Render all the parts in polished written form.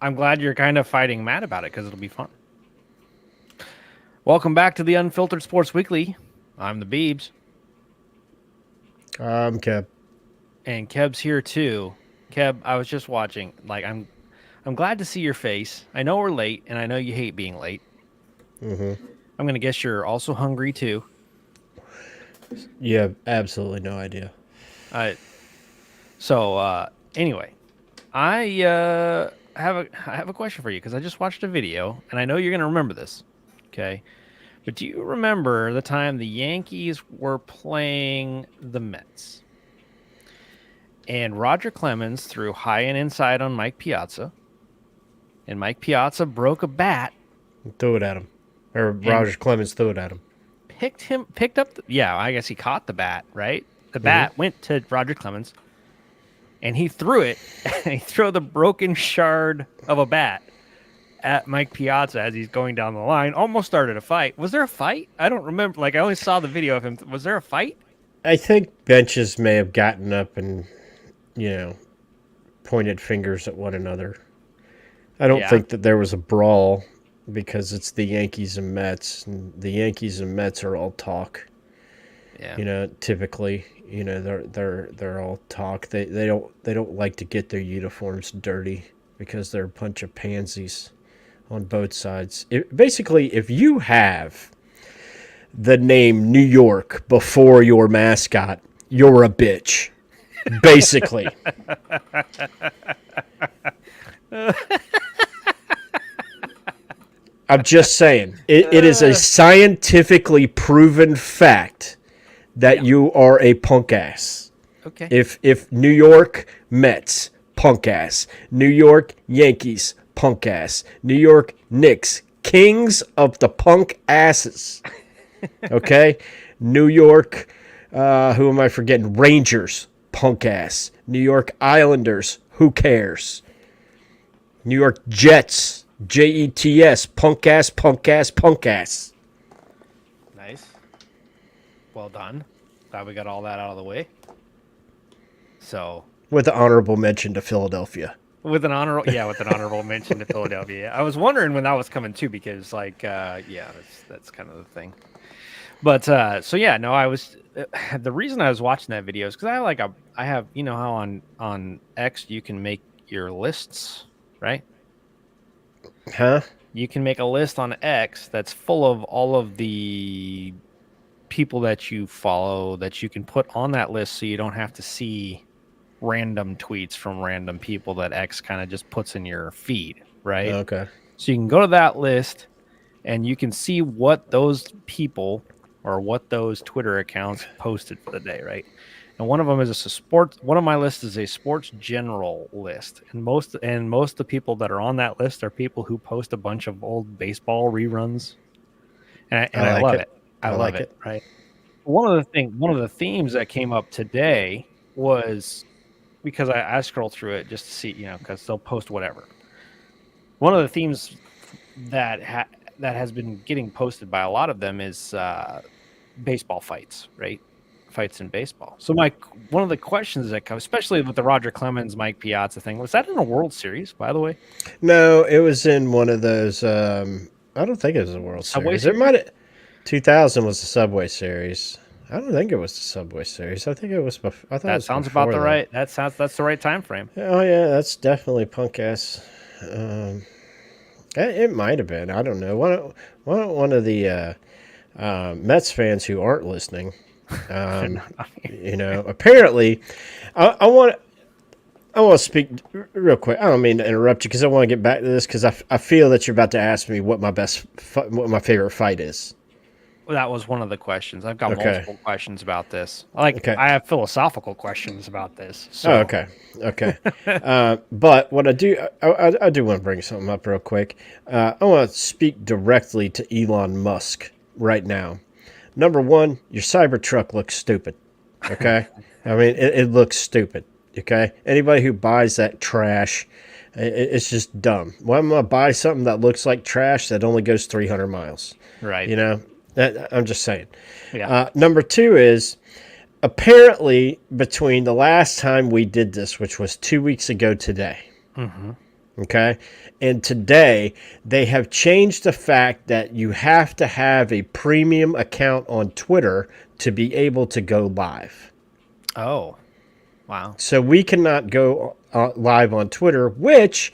I'm glad you're kind of fighting Matt about it because it'll be fun. Welcome back to the Unfiltered Sports Weekly. I'm the Beebs, Kev. and Keb's here too. Keb, I was just watching. I'm glad to see your face. I know we're late, and I know you hate being late. Mm-hmm. I'm gonna guess you're also hungry too. You have absolutely no idea. Uh, so anyway, I have a question for you because I just watched a video, and I know you're gonna remember this. Okay, but do you remember the time the Yankees were playing the Mets? And Roger Clemens threw high and inside on Mike Piazza, and Mike Piazza broke a bat Throw it at him. Or and Roger Clemens threw it at him. picked up. Yeah, I guess he caught the bat. Right, the Mm-hmm. bat went to Roger Clemens, and he threw it. And he threw the broken shard of a bat at Mike Piazza as he's going down the line. Almost started a fight. Was there a fight? I don't remember. Like I only saw the video of him. Was there a fight? I think benches may have gotten up and, you know, pointed fingers at one another. I don't Yeah, think that there was a brawl because it's the Yankees and Mets. And the Yankees and Mets are all talk. yeah. Typically, they're all talk. They don't like to get their uniforms dirty because they're a bunch of pansies on both sides. Basically, if you have the name New York before your mascot, you're a bitch. Basically. I'm just saying. It is a scientifically proven fact that Yeah. you are a punk ass. Okay. If New York Mets, punk ass. New York Yankees, punk ass. New York Knicks, kings of the punk asses. Okay? New York, who am I forgetting? Rangers, punk ass. New York Islanders, who cares? New York Jets, Jets, punk ass, punk ass, punk ass. Nice. Well done. Glad we got all that out of the way. So, With the honorable mention to Philadelphia. with an honorable mention to Philadelphia. I was wondering when that was coming too, because that's kind of the thing. But so yeah, no, I was the reason I was watching that video is because I have how on X you can make your lists, right? Huh? You can make a list on X that's full of all of the people that you follow that you can put on that list so you don't have to see random tweets from random people that X kind of just puts in your feed, right? Okay. So you can go to that list and you can see what those people or what those Twitter accounts posted for the day, right? And one of them is a sports. One of my lists is a sports general list, and most of the people that are on that list are people who post a bunch of old baseball reruns, and I I like love it. it. I I love like it. it. Right. One of the themes that came up today was because I scroll through it just to see, because they'll post whatever. One of the themes that that has been getting posted by a lot of them is baseball fights, right? Fights in baseball. So one of the questions that come, especially with the Roger Clemens, Mike Piazza thing, was that in a World Series, by the way? No, it was in one of those. I don't think it was a World Subway Series. It Series? might have. 2000 was the Subway Series. I don't think it was the Subway Series. I think it was. I thought it That was sounds about before the that. right. That's the right time frame. Oh yeah, that's definitely punk ass. Um, it might have been. I don't know. One of the Mets fans who aren't listening. Um, apparently, I want. I want to speak real quick. I don't mean to interrupt you because I want to get back to this because I feel that you're about to ask me what what my favorite fight is. Well, that was one of the questions. I've got Okay. multiple questions about this. Okay. I have philosophical questions about this. Oh, So okay. Okay. But what I do want to bring something up real quick. I want to speak directly to Elon Musk right now. Number one, your Cybertruck looks stupid. Okay. I mean, it looks stupid. Okay. Anybody who buys that trash, it's just dumb. Why am I gonna buy something that looks like trash that only goes 300 miles? right, You know, I'm just saying. yeah, Number two is apparently between the last time we did this, which was 2 weeks ago today, hmm Okay. And today they have changed the fact that you have to have a premium account on Twitter to be able to go live. Oh, wow. So we cannot go live on Twitter, which,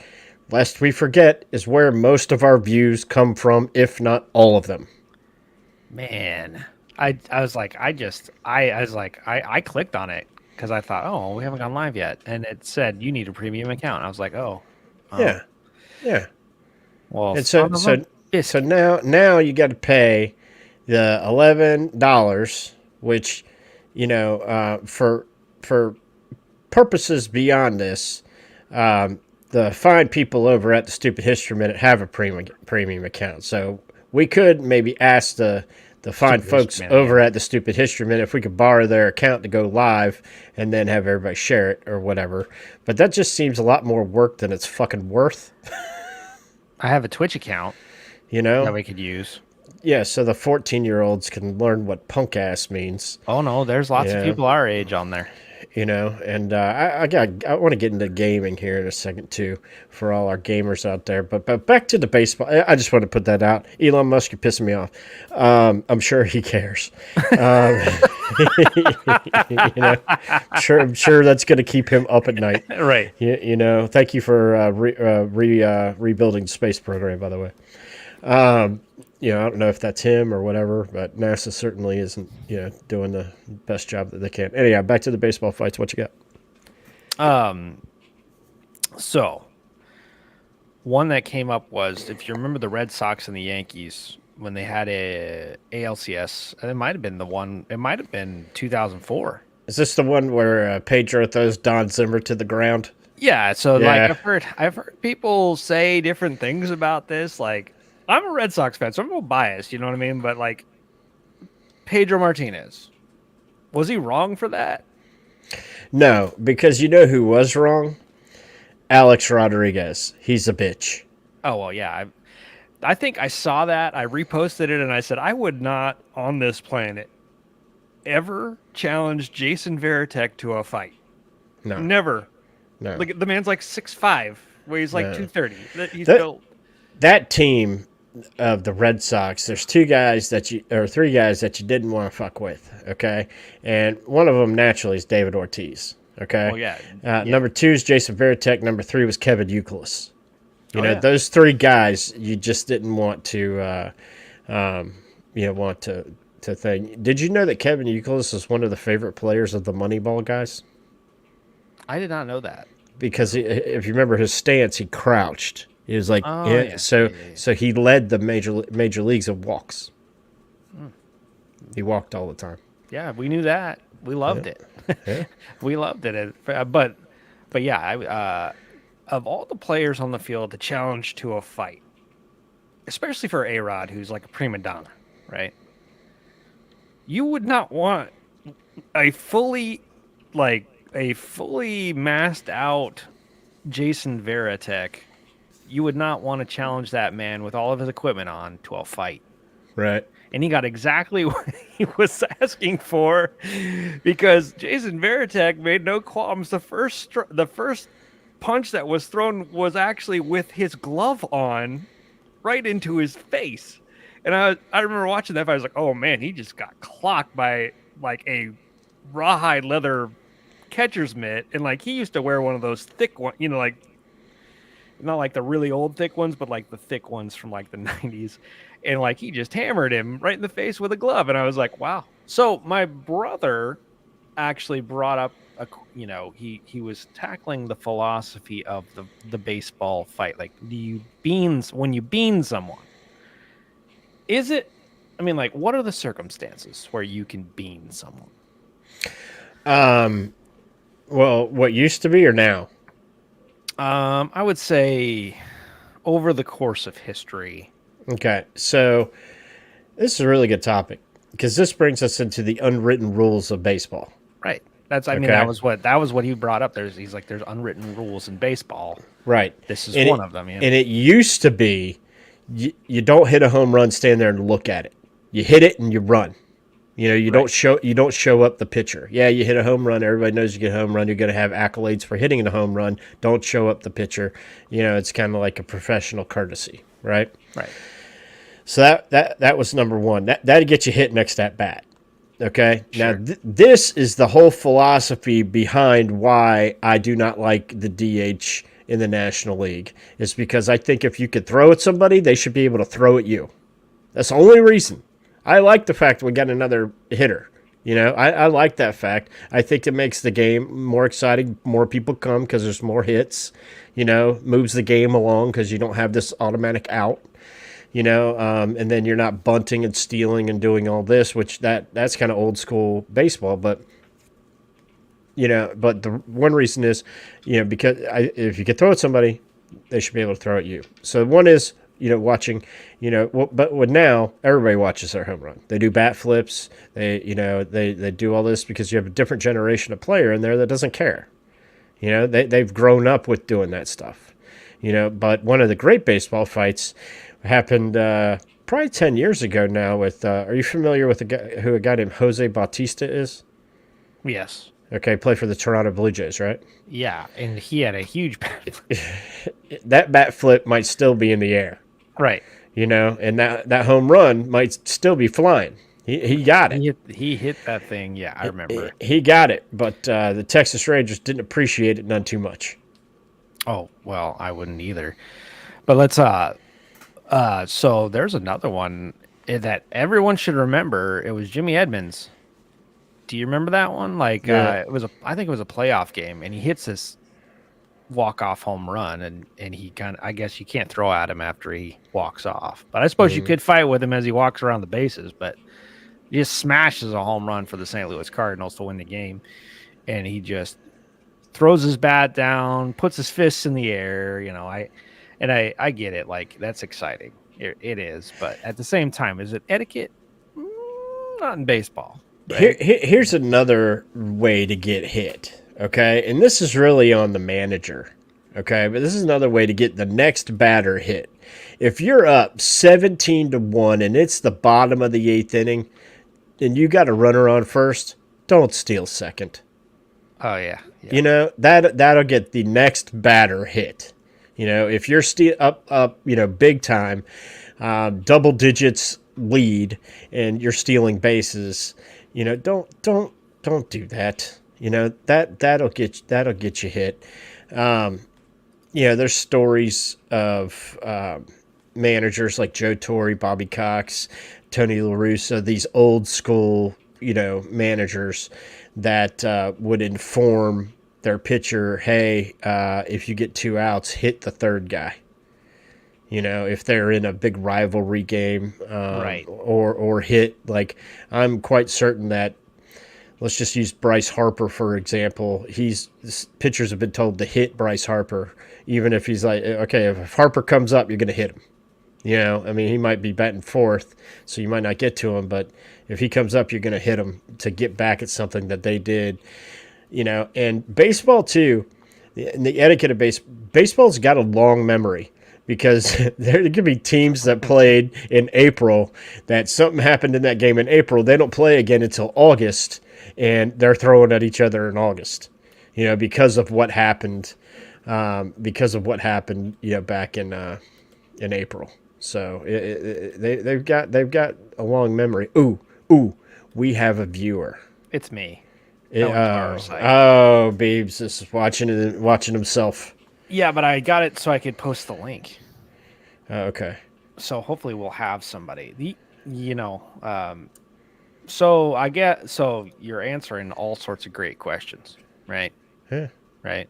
lest we forget, is where most of our views come from, if not all of them. Man, I was like, I was like, I clicked on it because I thought, oh, we haven't gone live yet, and it said you need a premium account. I was like, oh, Yeah. Yeah. well, And so son of a so so biscuit. now you got to pay the $11, which for purposes beyond this, the fine people over at the Stupid History Minute have a premium account. So we could maybe ask the fine Stupid folks history, man. over Yeah. at the Stupid History Minute if we could borrow their account to go live and then have everybody share it or whatever. But that just seems a lot more work than it's fucking worth, I have a Twitch account you that know? we could use. Yeah, so the 14-year-olds can learn what punk ass means, Oh no, there's you lots of know? people our age on there. And I want to get into gaming here in a second too for all our gamers out there. But back to the baseball. I just want to put that out. Elon Musk, you're pissing me off. I'm sure he cares. Um, I'm sure that's going to keep him up at night. Right. Thank you for rebuilding the space program, by the way. I don't know if that's him or whatever, but NASA certainly isn't, doing the best job that they can. Anyhow, back to the baseball fights. What you got? So one that came up was, if you remember the Red Sox and the Yankees when they had a ALCS, and it might have been the one. It might have been 2004. Is this the one where Pedro throws Don Zimmer to the ground? Yeah, so like Yeah. I've heard people say different things about this. Like, I'm a Red Sox fan, so I'm a little biased, you know what I mean? But like, Pedro Martinez, was he wrong for that? No, because you know who was wrong? Alex Rodriguez. He's a bitch. Oh well, yeah. I think I saw that. I reposted it and I said I would not on this planet ever challenge Jason Veritek to a fight. No, Never. no, Like, the man's like 6'5", weighs like no. 230. He's That built. that team of the Red Sox, there's three guys that you didn't want to fuck with, okay? And one of them naturally is David Ortiz, okay? Oh yeah. Number two is Jason Veritek. Number three was Kevin Youkilis. Oh yeah. Those three guys you just didn't want to, want to think. Did you know that Kevin Youkilis is one of the favorite players of the Moneyball guys? I did not know that. Because if you remember his stance, he crouched. He was like, Oh yeah. yeah. So Yeah. so he led the major leagues of walks. He walked all the time. Yeah, we knew that. We loved it. Yeah. We loved it. But yeah, of all the players on the field to challenge to a fight, especially for A-Rod, who's like a prima donna, right? You would not want a fully masked out Jason Veritek. You would not want to challenge that man with all of his equipment on to a fight. Right. And he got exactly what he was asking for, because Jason Veritek made no qualms. The first punch that was thrown was actually with his glove on, right into his face. And I remember watching that. I was like, oh man, he just got clocked by like a rawhide leather catcher's mitt. And like, he used to wear one of those thick ones, like, not like the really old thick ones, but like the thick ones from like the 90s. And like, he just hammered him right in the face with a glove. And I was like, wow. So my brother actually brought up he was tackling the philosophy of the baseball fight. Like, when you bean someone, is it, I mean, like, what are the circumstances where you can bean someone? Well, what used to be or now? I would say over the course of history. Okay, so this is a really good topic because this brings us into the unwritten rules of baseball. Right. I mean, Okay. that was what he brought up. He's like, there's unwritten rules in baseball. Right. This is And one of them. Yeah. And it used to be you don't hit a home run, stand there and look at it. You hit it and you run. You know, you don't show up the pitcher. Yeah, you hit a home run. Everybody knows you get a home run. You're going to have accolades for hitting a home run. Don't show up the pitcher. You know, it's kind of like a professional courtesy, right? Right. So that was number one. That'd get you hit next at bat. Okay. Sure. Now this is the whole philosophy behind why I do not like the DH in the National League. Is because I think if you could throw at somebody, they should be able to throw at you. That's the only reason. I like the fact we got another hitter. You know, I like that fact. I think it makes the game more exciting. More people come because there's more hits. You know, moves the game along because you don't have this automatic out. You know, and then you're not bunting and stealing and doing all this, which that's kind of old school baseball. But you know, but the one reason is, you know, because if you can throw at somebody, they should be able to throw at you. So one is, you know, watching, you know, but with now everybody watches their home run. They do bat flips. They, you know, they do all this because you have a different generation of player in there that doesn't care. You know, they've grown up with doing that stuff. You know, but one of the great baseball fights happened probably 10 years ago now with, are you familiar with a guy named Jose Bautista is? Yes. Okay, played for the Toronto Blue Jays, right? Yeah, and he had a huge bat flip. That bat flip might still be in the air. Right. You know, and that home run might still be flying. He got it. He hit that thing. Yeah, I remember. He got it, but the Texas Rangers didn't appreciate it none too much. Oh, well, I wouldn't either. But let's so there's another one that everyone should remember. It was Jimmy Edmonds. Do you remember that one? Like, Yeah. I think it was a playoff game, and he hits this walk-off home run, and he I guess you can't throw at him after he walks off. But I suppose you could fight with him as he walks around the bases, but he just smashes a home run for the St. Louis Cardinals to win the game, and he just throws his bat down, puts his fists in the air. You know, I get it. Like, that's exciting. It is. But at the same time, is it etiquette? Not in baseball. Right? Here's another way to get hit. Okay. And this is really on the manager. Okay. But this is another way to get the next batter hit. If you're up 17-1 and it's the bottom of the 8th inning and you got a runner on first, don't steal second. Oh, yeah. You know, that'll get the next batter hit. You know, if you're up, you know, big time, double digits lead, and you're stealing bases, you know, don't do that. You know, that'll get you hit. You know, there's stories of managers like Joe Torre, Bobby Cox, Tony La Russa, these old school, you know, managers that would inform their pitcher, hey, if you get 2 outs, hit the third guy. You know, if they're in a big rivalry game, Right. or hit, like, I'm quite certain that, let's just use Bryce Harper, for example. Pitchers have been told to hit Bryce Harper, even if he's like, okay, if Harper comes up, you're going to hit him. You know, I mean, he might be batting fourth, so you might not get to him, but if he comes up, you're going to hit him to get back at something that they did. You know, and baseball too, the etiquette of baseball's got a long memory, because there could be teams that played in April that something happened in that game in April. They don't play again until August, and they're throwing at each other in August, you know, because of what happened, you know, back in April. So they've got a long memory. Ooh, we have a viewer. It's me. Beebs is watching himself. Yeah, but I got it so I could post the link. Okay. So hopefully we'll have somebody. So you're answering all sorts of great questions, right? Yeah. Right.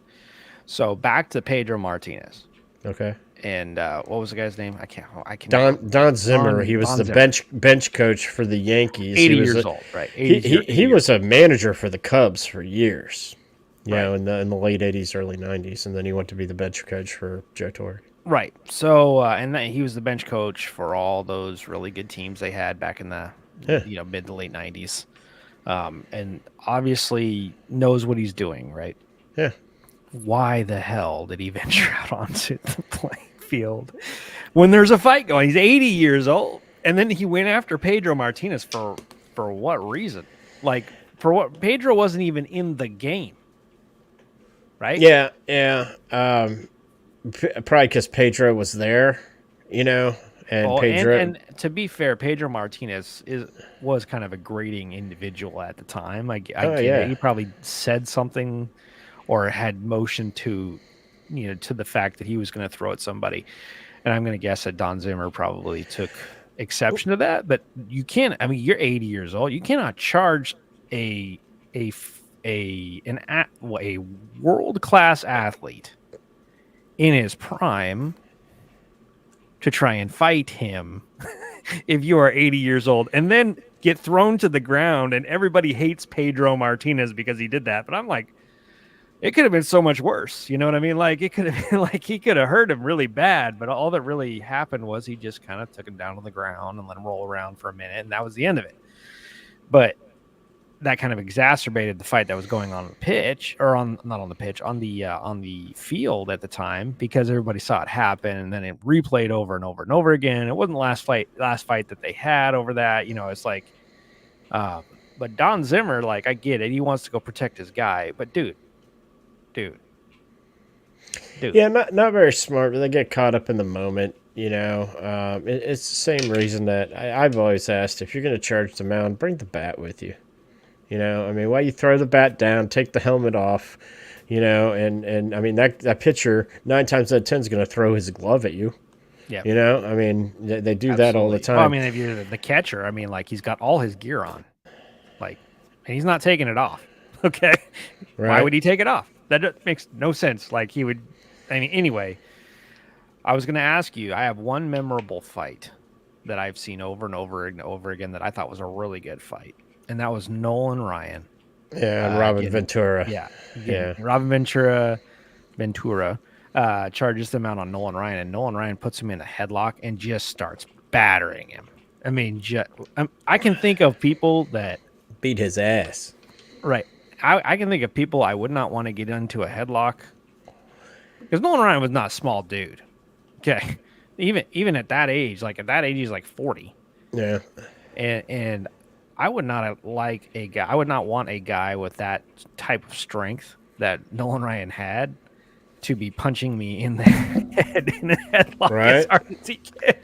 So back to Pedro Martinez. Okay. And what was the guy's name? I can't. Don Zimmer. He was the Zimmer. bench coach for the Yankees. 80 years old, right? He was a manager for the Cubs for years. You Right. know, in the late '80s, early '90s, and then he went to be the bench coach for Joe Torre. Right. So, he was the bench coach for all those really good teams they had back in the mid to late '90s, and obviously knows what he's doing. Right. Yeah. Why the hell did he venture out onto the playing field when there's a fight going? He's 80 years old, and then he went after Pedro Martinez for for what reason? Like, for what? Pedro wasn't even in the game, right? Yeah, yeah. Probably because Pedro was there, and Oh, Pedro. and to be fair, Pedro Martinez was kind of a grating individual at the time. I Oh get it. yeah, He probably said something or had motion to, to the fact that he was going to throw at somebody. And I'm going to guess that Don Zimmer probably took exception to that. But you can't. I mean, you're 80 years old. You cannot charge a a a world class athlete in his prime to try and fight him if you are 80 years old and then get thrown to the ground, and everybody hates Pedro Martinez because he did that. But I'm like, it could have been so much worse. You know what I mean? Like, it could have been like he could have hurt him really bad, but all that really happened was he just kind of took him down to the ground and let him roll around for a minute, and that was the end of it. But that kind of exacerbated the fight that was going on the pitch, or on not on the pitch, on the field at the time, because everybody saw it happen, and then it replayed over and over and over again. It wasn't the last fight that they had over that. It's like, but Don Zimmer, like, I get it, he wants to go protect his guy, but dude, yeah. Not very smart, but they get caught up in the moment. It's the same reason that I've always asked: if you're going to charge the mound, bring the bat with you. I mean, why you throw the bat down, take the helmet off, and I mean that pitcher 9 times out of 10 is going to throw his glove at you. yeah, I mean they do absolutely. that all the time. Well, I mean, if you're the catcher, I mean, like, he's got all his gear on, like, and he's not taking it off. Okay, Right? Why would he take it off? That makes no sense. Like, he would. I mean, anyway, I was going to ask you. I have one memorable fight that I've seen over and over and over again that I thought was a really good fight, and that was Nolan Ryan. Yeah, and Robin Ventura. Yeah. Robin Ventura charges him out on Nolan Ryan, and Nolan Ryan puts him in a headlock and just starts battering him. I mean, I can think of people that Beat his ass. right. I can think of people I would not want to get into a headlock, because Nolan Ryan was not a small dude. Okay, even at that age, he's like 40. Yeah. And I would not like a guy. I would not want a guy with that type of strength that Nolan Ryan had to be punching me in the head in a headlock Right. as hard as he can.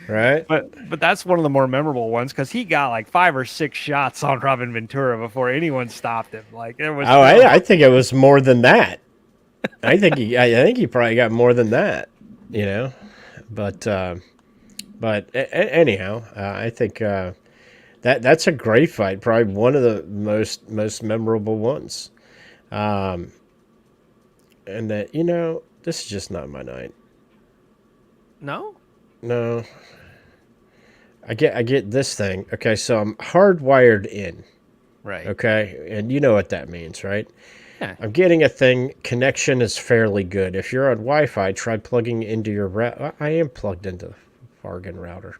Right. But that's one of the more memorable ones, because he got like 5 or 6 shots on Robin Ventura before anyone stopped him. Like, there was. I think it was more than that. I think he probably got more than that. But anyhow, I think that's a great fight. Probably one of the most memorable ones. And that this is just not my night. No. No. I get this thing. Okay, so I'm hardwired in. Right. Okay, and you know what that means, right? Yeah. I'm getting a thing. Connection is fairly good. If you're on Wi-Fi, try plugging into your router. I am plugged into the Fargan router.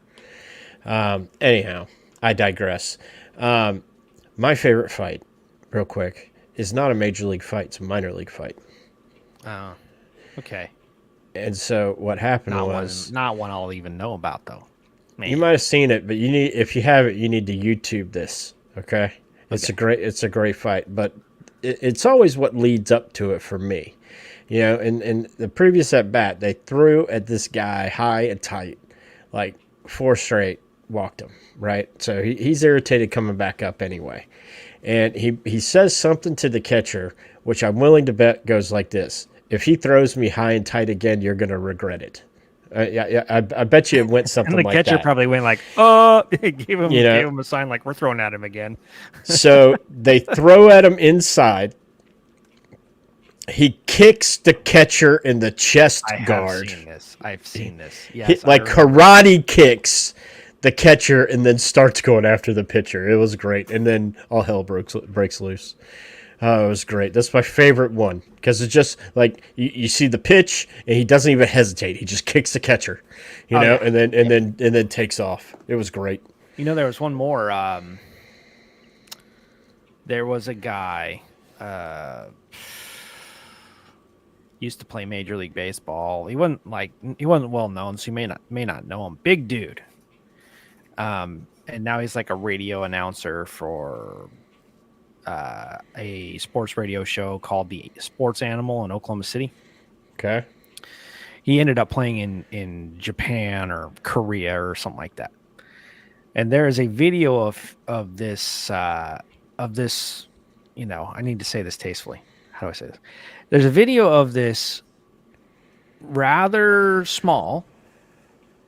Anyhow, I digress. My favorite fight, real quick, is not a major league fight. It's a minor league fight. Oh. Okay. And so what happened was not one I'll even know about, though. Man. You might have seen it, but if you haven't, you need to YouTube this. Okay, it's a great fight, but it's always what leads up to it for me. In the previous at bat, they threw at this guy high and tight, like 4 straight, walked him, right? So he's irritated coming back up anyway. And he says something to the catcher, which I'm willing to bet goes like this: if he throws me high and tight again, you're going to regret it. I bet you it went something like that. And the catcher probably went like, oh, gave him a sign like, we're throwing at him again. So they throw at him inside. He kicks the catcher in the chest guard. I've seen this. Yes, Like karate kicks the catcher and then starts going after the pitcher. It was great. And then all hell breaks loose. Oh, it was great. That's my favorite one, because it's just like you see the pitch and he doesn't even hesitate. He just kicks the catcher, and then takes off. It was great. There was one more. There was a guy used to play Major League Baseball. He wasn't well known, so you may not know him. Big dude. and now he's like a radio announcer for a sports radio show called the Sports Animal in Oklahoma City. Okay. He ended up playing in Japan or Korea or something like that. And there is a video of this, I need to say this tastefully. How do I say this? There's a video of this rather small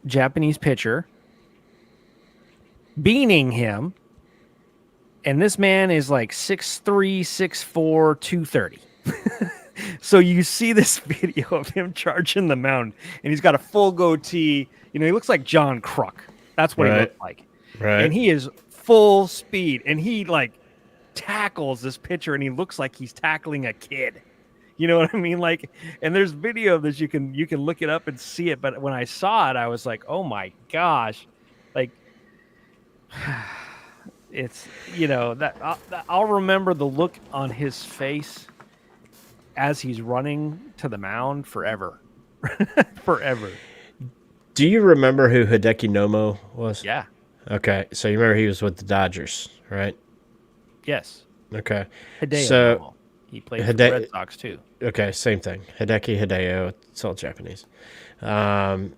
Japanese pitcher beaning him. And this man is like 6'3", 6'4", 230. So you see this video of him charging the mound, and he's got a full goatee. He looks like John Kruk. That's what he looks like. Right. And he is full speed, and he like tackles this pitcher, and he looks like he's tackling a kid. You know what I mean? Like, and there's video of this. You can look it up and see it. But when I saw it, I was like, oh my gosh, like. It's that I'll remember the look on his face as he's running to the mound forever. Forever. Do you remember who Hideki Nomo was? Yeah. Okay, so you remember he was with the Dodgers, right? Yes. Okay. Hideo so Nomo. He played for the Red Sox too. Okay, same thing. Hideo, it's all Japanese. It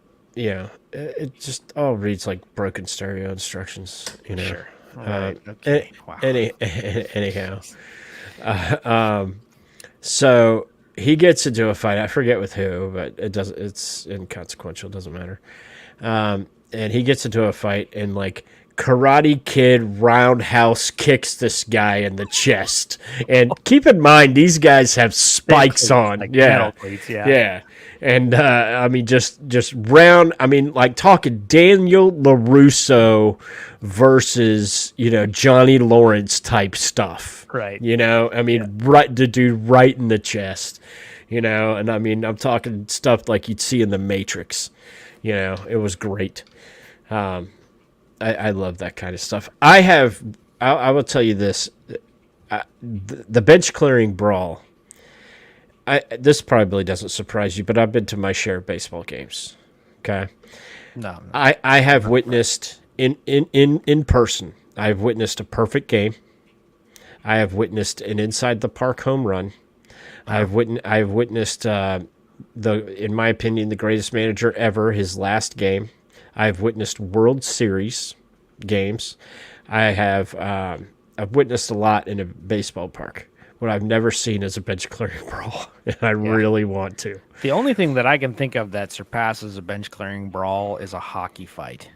just all reads like broken stereo instructions, Sure. Right. Okay. Wow. Anyhow, so he gets into a fight. I forget with who, but it's inconsequential. Doesn't matter. And he gets into a fight, and like Karate Kid roundhouse kicks this guy in the chest. And keep in mind, these guys have spikes on. Like metal cleats, yeah. And just round. Like talking Daniel LaRusso versus Johnny Lawrence type stuff. Right. Right, the dude right in the chest. And I'm talking stuff like you'd see in the Matrix. It was great. I love that kind of stuff. I will tell you this: the bench clearing brawl. This probably doesn't surprise you, but I've been to my share of baseball games. Okay, no. I have witnessed in person. I have witnessed a perfect game. I have witnessed an inside the park home run. I have witnessed in my opinion, the greatest manager ever. His last game. I've witnessed World Series games. I've witnessed a lot in a baseball park. What I've never seen is a bench clearing brawl, and I really want to. The only thing that I can think of that surpasses a bench clearing brawl is a hockey fight.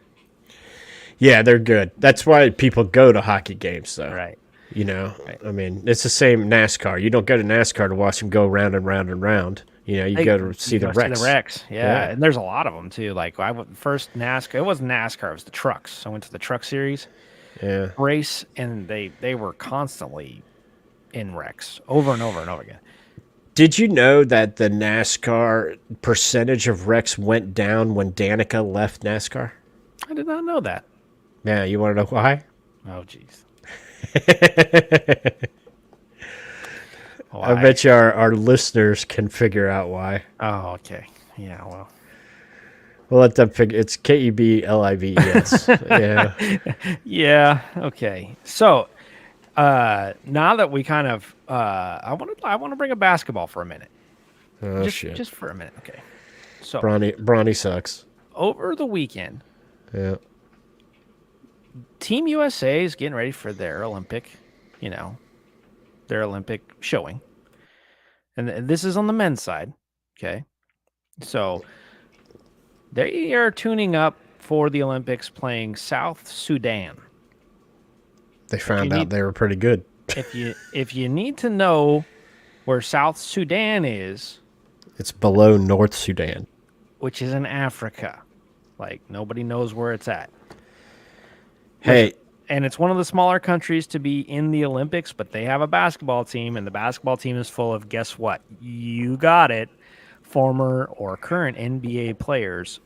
Yeah, they're good. That's why people go to hockey games, though. Right. Right. It's the same NASCAR. You don't go to NASCAR to watch them go round and round and round. You go to see the wrecks. See the wrecks, yeah. And there's a lot of them too. Like first NASCAR, it wasn't NASCAR, it was the trucks. I went to the truck series race, and they were constantly in wrecks over and over and over again. Did you know that the NASCAR percentage of wrecks went down when Danica left NASCAR? I did not know that. Yeah, you want to know why? Oh, jeez. I bet you our listeners can figure out why. Oh, okay. Yeah, well. We'll let them figure. It's KEBLIVES. Yeah. Yeah, okay. So, now that we kind of, I want to bring up basketball for a minute. Oh, shit. Just for a minute, okay. So Bronny sucks. Over the weekend, Team USA is getting ready for their Olympic showing. And this is on the men's side, okay? So they are tuning up for the Olympics playing South Sudan. They found out they were pretty good. If you need to know where South Sudan is, it's below North Sudan, which is in Africa. Like, nobody knows where it's at. Hey. And it's one of the smaller countries to be in the Olympics, but they have a basketball team, and the basketball team is full of, guess what? You got it, former or current NBA players.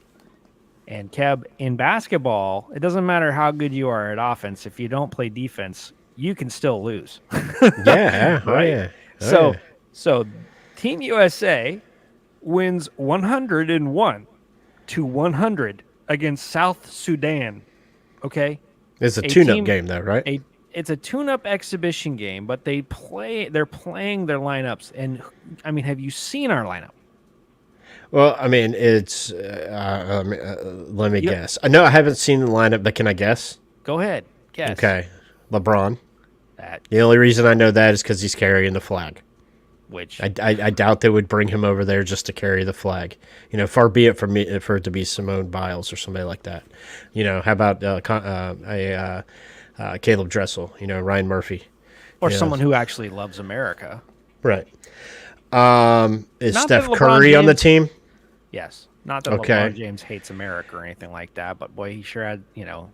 And Keb, in basketball, it doesn't matter how good you are at offense. If you don't play defense, you can still lose. Yeah. Right? So Team USA wins 101 to 100 against South Sudan. Okay? It's a a tune-up team game, though, right? it's a tune-up exhibition game, but they're playing their lineups. And I mean, have you seen our lineup? Well, I mean, it's. Let me You guess. I know I haven't seen the lineup, but can I guess? go ahead, guess. Okay, LeBron. That The only reason I know that is because he's carrying the flag. which I doubt they would bring him over there just to carry the flag. Far be it for it to be Simone Biles or somebody like that. How about Caleb Dressel? Ryan Murphy. or you know, someone who actually loves America. Right. Is Not that Steph LeBron Curry on the James- team? Yes, not that Okay. LeBron James hates America or anything like that, but boy, he sure had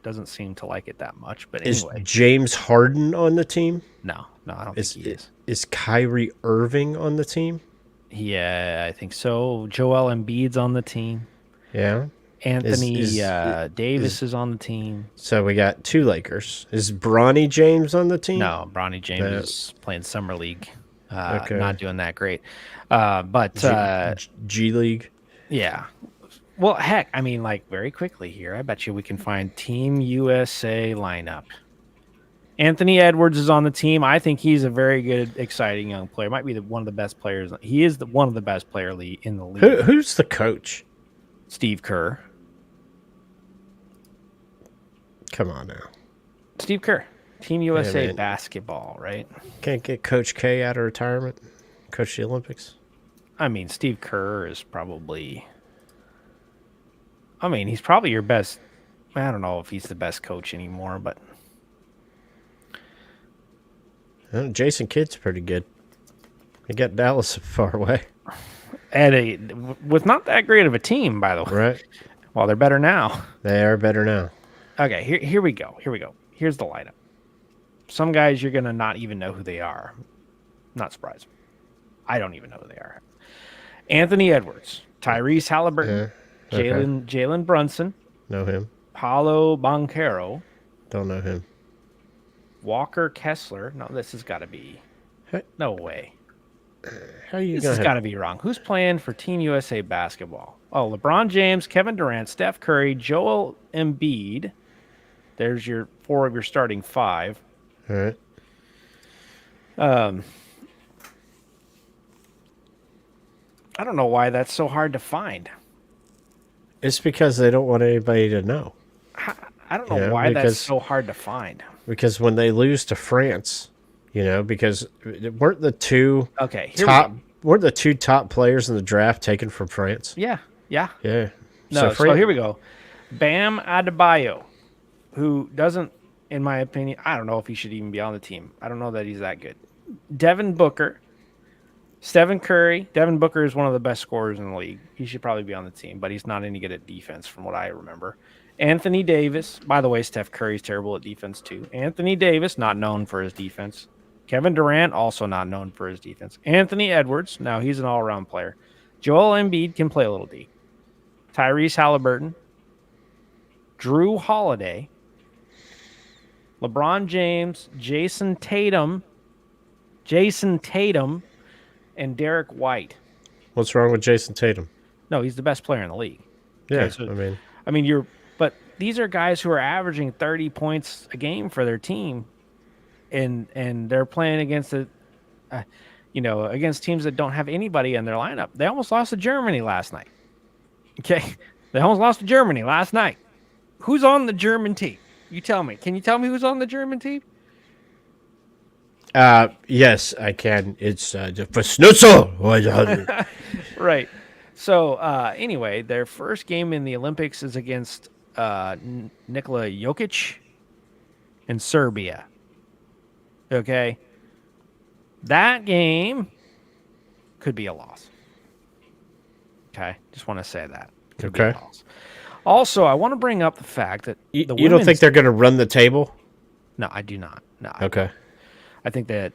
doesn't seem to like it that much. But Is anyway, James Harden on the team? no, I don't Is think he is. is Kyrie Irving on the team? Yeah, I think so. Joel Embiid's on the team. Yeah. Anthony is- Davis is on the team. So we got two Lakers. Is Bronny James on the team? No, Bronny James No. is playing summer league. Okay. Not doing that great. But G League. yeah. Well, heck, I mean, like very quickly here, I bet you we can find Team USA lineup. Anthony Edwards is on the team. I think he's a very good, exciting young player. Might be one of the best players. He is one of the best player in the league. Who's the coach? Steve Kerr. Come on now. Steve Kerr. Team USA man. basketball, right? Can't get Coach K out of retirement. Coach the Olympics. I mean, Steve Kerr is probably. I mean, he's probably your best. I don't know if he's the best coach anymore, but Jason Kidd's pretty good. He got Dallas far away. with not that great of a team, by the way. Right. Well, they're better now. They are better now. Okay, here we go. Here's the lineup. Some guys you're gonna not even know who they are. Not surprised. I don't even know who they are. Anthony Edwards, Tyrese Halliburton, Yeah, okay. Jalen Brunson, Know him. Paulo Banchero, Don't know him. Walker Kessler. No, this has got to be. Hey. No way. How are you This going has got to be wrong. Who's playing for Team USA basketball? Oh, LeBron James, Kevin Durant, Steph Curry, Joel Embiid. There's your 4 of your starting 5. All right. I don't know why that's so hard to find. It's because they don't want anybody to know. I don't know Yeah, why that's because- so hard to find. Because when they lose to France, because weren't the two Okay, here weren't the two top players in the draft taken from France? Yeah. Yeah. No, so Fran- here we go. Bam Adebayo, who doesn't, in my opinion, I don't know if he should even be on the team. I don't know that he's that good. Devin Booker, Stephen Curry. Devin Booker is one of the best scorers in the league. He should probably be on the team, but he's not any good at defense from what I remember. Anthony Davis. By the way, Steph Curry's terrible at defense too. Anthony Davis, not known for his defense. Kevin Durant, also not known for his defense. Anthony Edwards, now he's an all-around player. Joel Embiid can play a little D. Tyrese Halliburton. Drew Holiday. LeBron James, Jason Tatum, and Derek White. What's wrong with Jason Tatum? No, he's the best player in the league. Yeah, Okay, but these are guys who are averaging 30 points a game for their team, and they're playing against against teams that don't have anybody in their lineup. They almost lost to Germany last night. Okay, they almost lost to Germany last night. Who's on the German team? You tell me. Can you tell me who's on the German team? yes, I can. It's the Schnitzel. Right. So anyway, their first game in the Olympics is against Nikola Jokic in Serbia. Okay. That game could be a loss. Okay. Just want to say that. Could be a Okay. loss. Also, I want to bring up the fact that You the don't think women's- they're going to run the table? No, I do not. No. Okay. I think that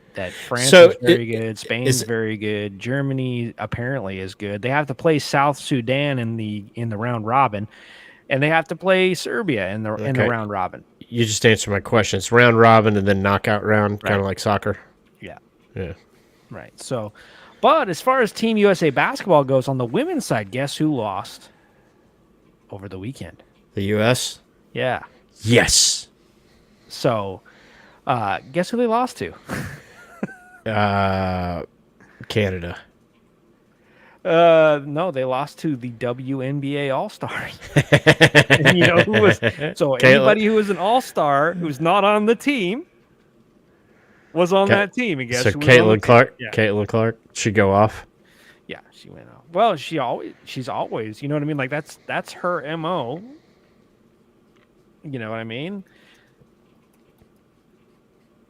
France So is very good. Spain is is- very good. Germany apparently is good. They have to play South Sudan in the round robin, and they have to play Serbia in the Okay. round robin. You just answered my question. It's round robin and then knockout round, kind Right. of like soccer. Yeah, Yeah. right. So, but as far as Team USA basketball goes, on the women's side, guess who lost over the weekend? The U.S. Yeah, Yes. So, guess who they lost to? Canada. No, they lost to the WNBA All Stars. And you know who was? So Caitlin. anybody who was an All Star who's not on the team was on that team. And guess So who was on the Caitlin team? Clark. Yeah, Caitlin Clark should go off. yeah, she went off. Well, she's always, you know what I mean? Like that's her MO. You know what I mean?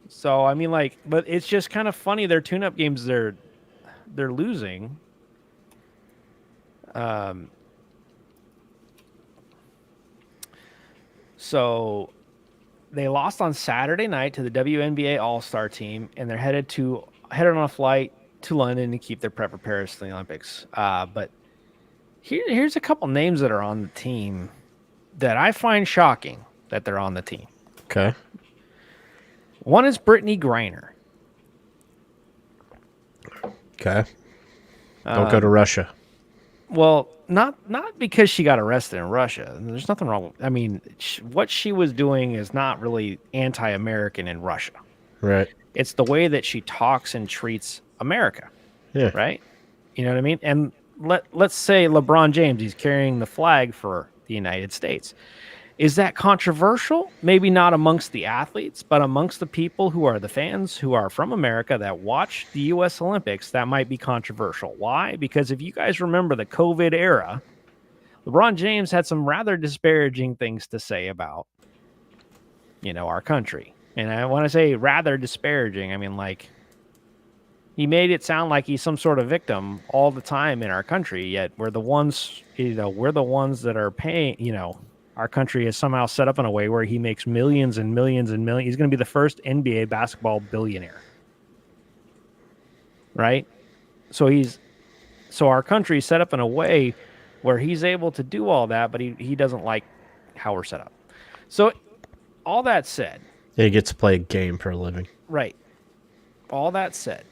So I mean, like, but it's just kind of funny. Their tune-up games, they're losing. Um, so they lost on Saturday night to the WNBA All Star team, and they're headed on a flight to London to keep their prep for Paris in the Olympics. But here's a couple names that are on the team that I find shocking that they're on the team. Okay. One is Brittany Griner. Okay. Don't go to Russia. Well, not because she got arrested in Russia. There's nothing wrong. I mean, what she was doing is not really anti-American in Russia. Right. It's the way that she talks and treats America. Yeah. Right? You know what I mean? And let's say LeBron James, he's carrying the flag for the United States. Is that controversial? Maybe not amongst the athletes, but amongst the people who are the fans who are from America that watch the U.S. Olympics, that might be controversial. Why? Because if you guys remember the COVID era, LeBron James had some rather disparaging things to say about, our country. And I want to say rather disparaging. I mean, like, he made it sound like he's some sort of victim all the time in our country, yet we're the ones, we're the ones that are paying, our country is somehow set up in a way where he makes millions and millions and millions. He's going to be the first NBA basketball billionaire. Right? So our country is set up in a way where he's able to do all that, but he doesn't like how we're set up. So all that said, Yeah, he gets to play a game for a living. right. All that said,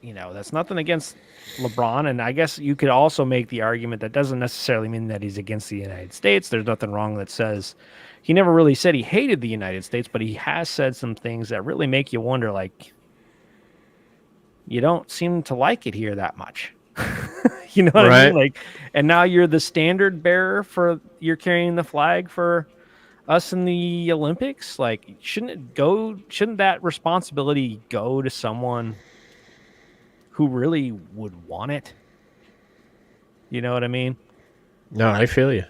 that's nothing against LeBron. And I guess you could also make the argument that doesn't necessarily mean that he's against the United States. There's nothing wrong that says he never really said he hated the United States, but he has said some things that really make you wonder, like, you don't seem to like it here that much. You know what I mean? Like, and now you're the standard bearer you're carrying the flag for us in the Olympics. Like, shouldn't that responsibility go to someone who really would want it? You know what I mean? No, I feel you.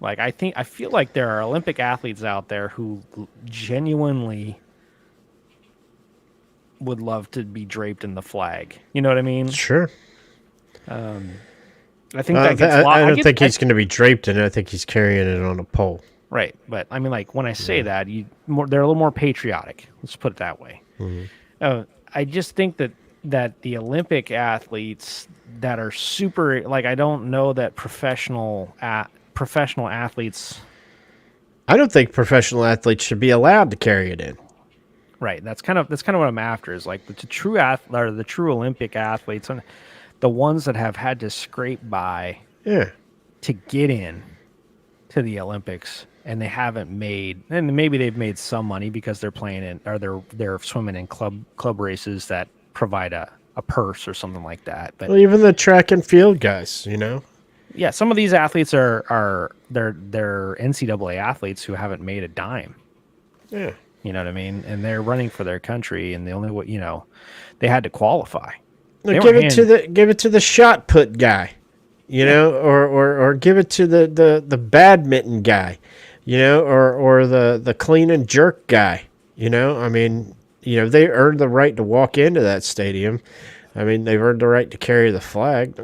Like, I feel like there are Olympic athletes out there who genuinely would love to be draped in the flag. You know what I mean? Sure. I think that gets lost. I don't think he's going to be draped in it. I think he's carrying it on a pole. Right. But I mean, like, when I say that, they're a little more patriotic. Let's put it that way. Mm-hmm. I just think that the Olympic athletes that are super, like, I don't know that professional athletes. I don't think professional athletes should be allowed to carry it in. Right. That's kind of what I'm after, is like the true Olympic athletes, and the ones that have had to scrape by to get in to the Olympics, and they haven't made, and maybe they've made some money because they're playing in, or they're swimming in club races that provide a purse or something like that. But well, even the track and field guys, yeah, some of these athletes are they're NCAA athletes who haven't made a dime. Yeah. You know what I mean? And they're running for their country, and the only way, they had to qualify. Give it to the shot put guy, or give it to the badminton guy, or the clean and jerk guy. I mean, they earned the right to walk into that stadium. I mean, they've earned the right to carry the flag.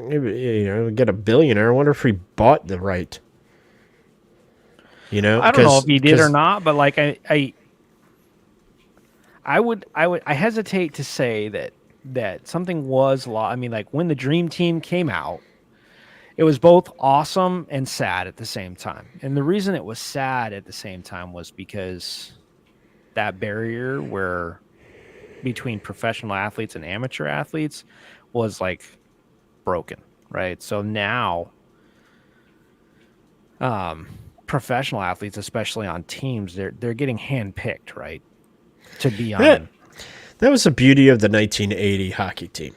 Get a billionaire. I wonder if he bought the right. I don't know if he did or not, but like I hesitate to say that something was I mean, like, when the Dream Team came out, it was both awesome and sad at the same time. And the reason it was sad at the same time was because that barrier between professional athletes and amateur athletes was, like, broken, right? So now professional athletes, especially on teams, they're getting handpicked, right, to be Yeah, on. that was the beauty of the 1980 hockey team.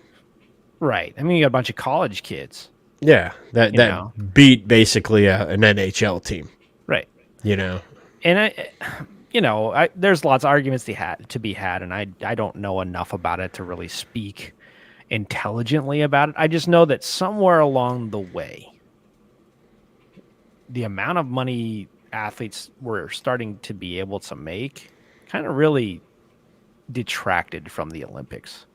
Right. I mean, you got a bunch of college kids, Yeah, you know. that beat basically an NHL team. Right. You know, And there's lots of arguments to be had, and I don't know enough about it to really speak intelligently about it. I just know that somewhere along the way, the amount of money athletes were starting to be able to make kind of really detracted from the Olympics.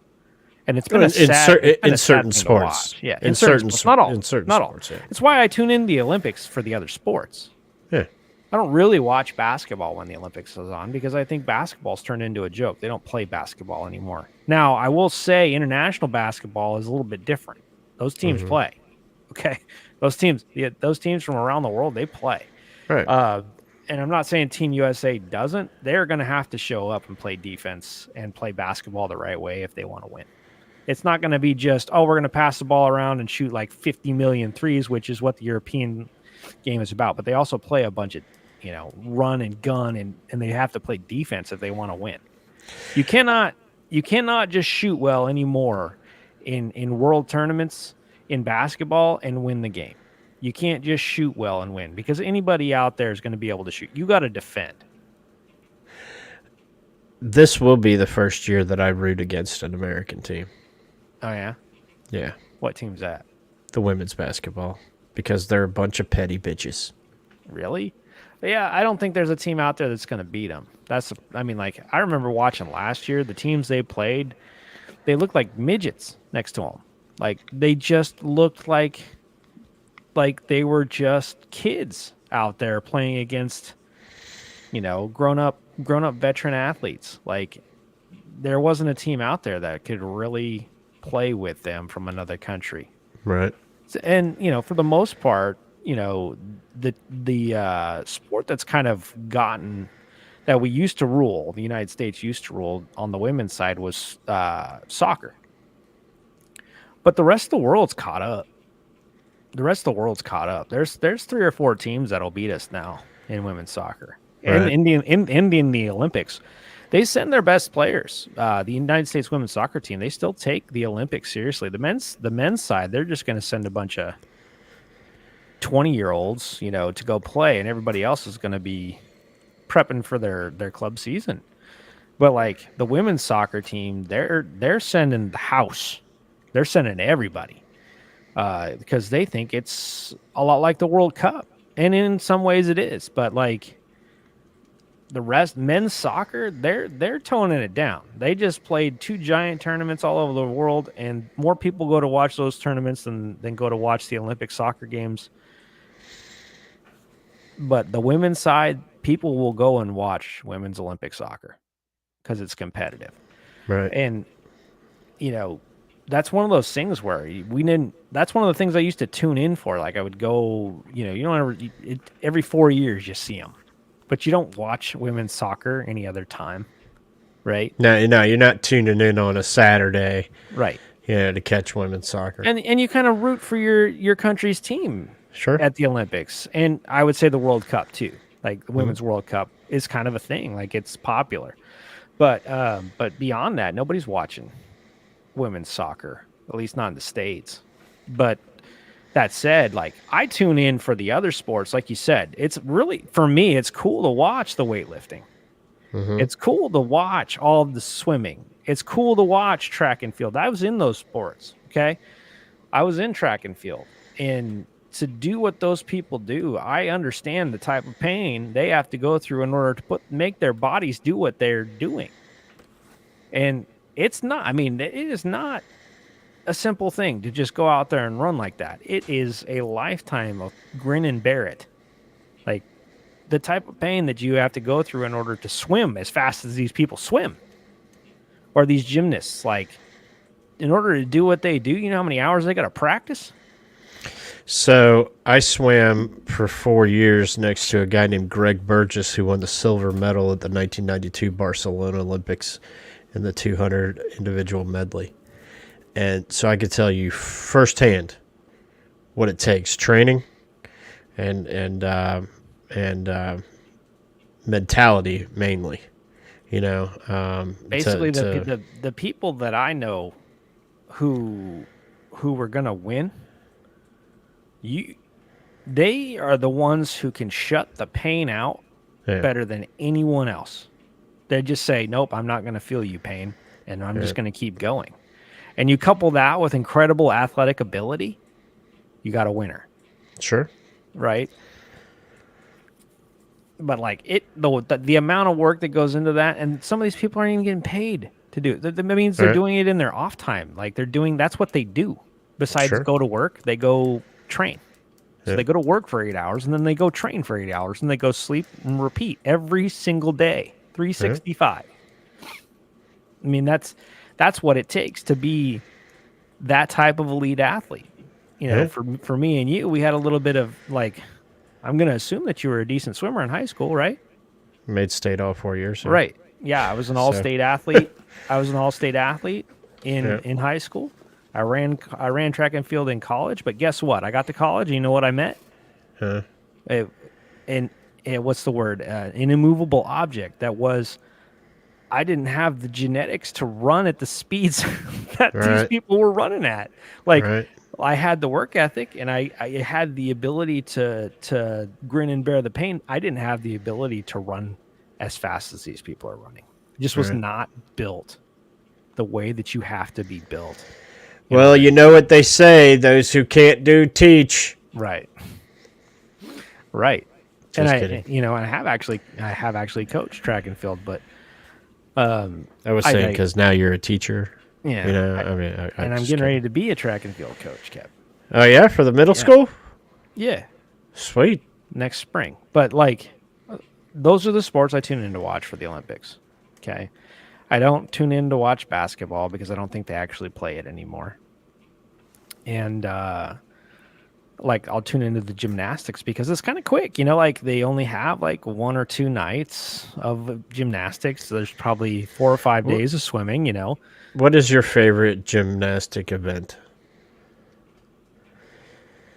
And it's been in a sad certain thing to sports, watch. Yeah, in certain sports, not all. sports. Yeah. It's why I tune in the Olympics for the other sports. Yeah. I don't really watch basketball when the Olympics is on because I think basketball's turned into a joke. They don't play basketball anymore. Now, I will say international basketball is a little bit different. Those teams play. Okay. Those teams from around the world, they play. Right. And I'm not saying Team USA doesn't. They're going to have to show up and play defense and play basketball the right way if they want to win. It's not going to be just, we're going to pass the ball around and shoot like 50 million threes, which is what the European game is about. But they also play a bunch of, run and gun, and they have to play defense if they want to win. You cannot just shoot well anymore in world tournaments in basketball and win the game. You can't just shoot well and win because anybody out there is going to be able to shoot. You got to defend. This will be the first year that I root against an American team. Oh, yeah? Yeah. What team's that? The women's basketball. Because they're a bunch of petty bitches. Really? Yeah, I don't think there's a team out there that's going to beat them. I remember watching last year, the teams they played, they looked like midgets next to them. Like, they just looked like they were just kids out there playing against, grown up veteran athletes. Like, there wasn't a team out there that could really play with them from another country. Right. And, for the most part, the sport that's kind of gotten that we used to rule, the United States used to rule on the women's side was soccer. But the rest of the world's caught up. There's 3 or 4 teams that'll beat us now in women's soccer. Right. And in the Olympics, they send their best players. The United States women's soccer team, they still take the Olympics seriously. The men's side, they're just going to send a bunch of 20-year-olds, to go play, and everybody else is going to be prepping for their club season. But like the women's soccer team, they're sending the house. They're sending everybody because they think it's a lot like the World Cup, and in some ways it is. But like the rest, men's soccer, they're toning it down. They just played 2 giant tournaments all over the world, and more people go to watch those tournaments than go to watch the Olympic soccer games. But the women's side, people will go and watch women's Olympic soccer because it's competitive. Right. And, that's one of those things where that's one of the things I used to tune in for. Like I would go, every 4 years you see them, but you don't watch women's soccer any other time. Right. No, you're not tuning in on a Saturday. Right. To catch women's soccer. And you kind of root for your country's team. Sure. At the Olympics. And I would say the World Cup too. Like the Women's World Cup is kind of a thing. Like it's popular. But beyond that, nobody's watching women's soccer, at least not in the States. But that said, like I tune in for the other sports, like you said. It's really, for me, it's cool to watch the weightlifting. It's cool to watch all of the swimming. It's cool to watch track and field. I was in those sports, okay? I was in track and field. And to do what those people do, I understand the type of pain they have to go through in order to make their bodies do what they're doing. And it is not a simple thing to just go out there and run like that. It is a lifetime of grin and bear it. Like the type of pain that you have to go through in order to swim as fast as these people swim. Or these gymnasts, like in order to do what they do, you know how many hours they got to practice? So I swam for 4 years next to a guy named Greg Burgess who won the silver medal at the 1992 Barcelona Olympics in the 200 individual medley. And so I could tell you firsthand what it takes, training and and mentality mainly. You know, Basically, to the people that I know who were gonna win, you they are the ones who can shut the pain out yeah, better than anyone else. They just say, "Nope, I'm not gonna feel you pain, and I'm yeah, just gonna keep going." And you couple that with incredible athletic ability, you got a winner, sure, right? But like the amount of work that goes into that, and some of these people aren't even getting paid to do it. That means they're right, doing it in their off time. Like that's what they do. Besides sure, go to work, they go train. So yeah, they go to work for 8 hours, and then they go train for 8 hours, and they go sleep and repeat every single day, yeah, 365. I mean, that's what it takes to be that type of elite athlete. You know, yeah. for me and you, we had a little bit of like, I'm going to assume that you were a decent swimmer in high school, right? Made state all 4 years, yeah. Right. Yeah, I was an So, all-state athlete. I was an all-state athlete yeah, in high school. I ran track and field in college, but guess what? I got to college, and you know what I met? huh, A, and what's the word? An immovable object that was I didn't have the genetics to run at the speeds that these right, people were running at. Like right, I had the work ethic and I had the ability to grin and bear the pain. I didn't have the ability to run as fast as these people are running. It just was right. not built the way that you have to be built in Well, order. you know what they say: those who can't do teach. Right. Right. And Just kidding. I have actually coached track and field, but I was saying I because now you're a teacher. yeah, You know, I mean, I and I'm just getting kidding. ready to be a track and field coach, Kev. Oh yeah, for the middle Yeah. school. Yeah, Sweet. next spring. But like, those are the sports I tune in to watch for the Olympics. Okay, I don't tune in to watch basketball because I don't think they actually play it anymore. And like, I'll tune into the gymnastics because it's kind of quick. Like they only have like 1 or 2 nights of gymnastics. There's probably 4 or 5 days of swimming. What is your favorite gymnastic event?